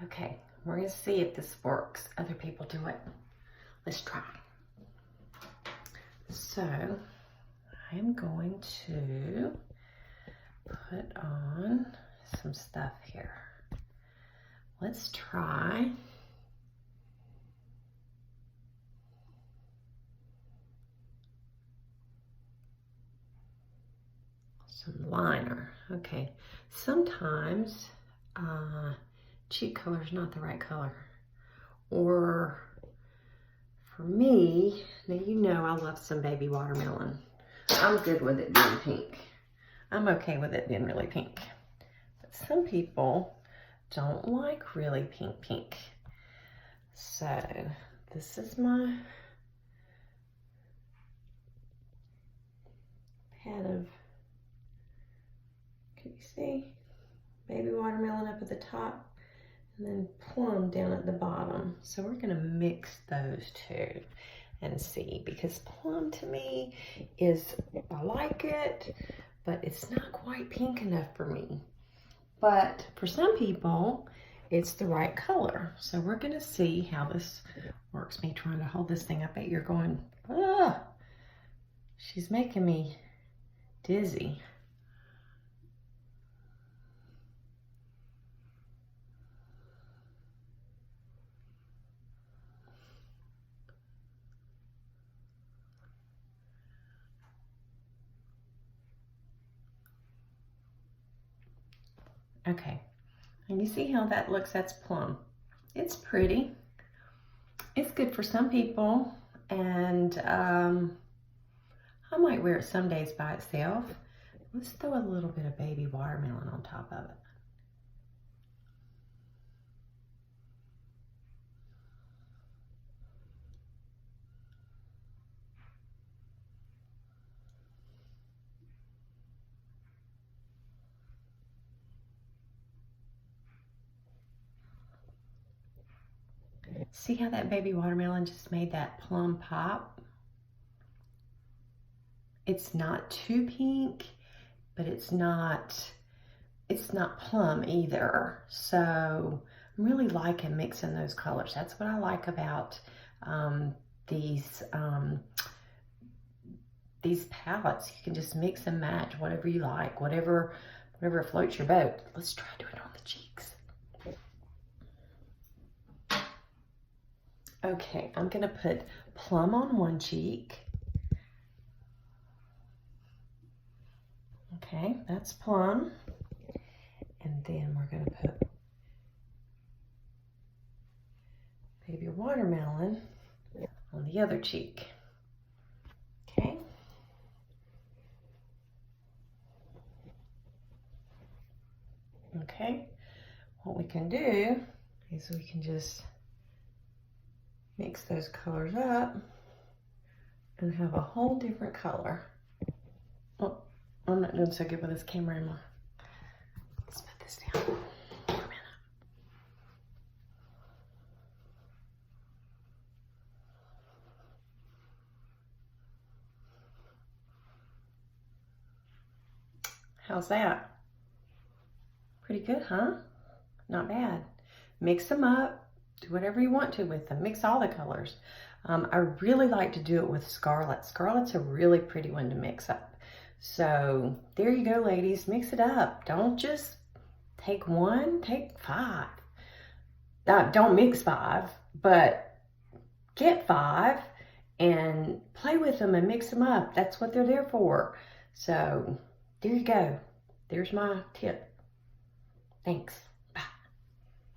Okay, we're gonna see if this works. Other people do it. Let's try. So I am going to put on some stuff here. Let's try some liner. Okay, sometimes cheek color is not the right color. Or for me, now you know I love some baby watermelon. I'm good with it being pink. I'm okay with it being really pink. But some people don't like really pink. So this is my pat of, can you see? Baby watermelon up at the top and then plum down at the bottom. So we're gonna mix those two and see, because plum to me is, I like it, but it's not quite pink enough for me. But for some people, it's the right color. So we're gonna see how this works. Me trying to hold this thing up at you're going, ah, she's making me dizzy. Okay, and you see how that looks? That's plum. It's pretty. It's good for some people, and I might wear it some days by itself. Let's throw a little bit of baby watermelon on top of it. See how that baby watermelon just made that plum pop? It's not too pink, but it's not plum either. So I'm really liking mixing those colors. That's what I like about these palettes. You can just mix and match whatever you like, whatever floats your boat. Let's try doing it on the cheeks. Okay, I'm gonna put plum on one cheek. Okay, that's plum. And then we're gonna put baby watermelon on the other cheek. Okay. Okay, what we can do is we can just mix those colors up and have a whole different color. Oh, I'm not doing so good with this camera anymore. Let's put this down for a minute. How's that? Pretty good, huh? Not bad. Mix them up. Do whatever you want to with them. Mix all the colors. I really like to do it with scarlet. Scarlet's a really pretty one to mix up. So there you go, ladies. Mix it up. Don't just take one, take 5. Don't mix 5, but get 5 and play with them and mix them up. That's what they're there for. So there you go. There's my tip. Thanks.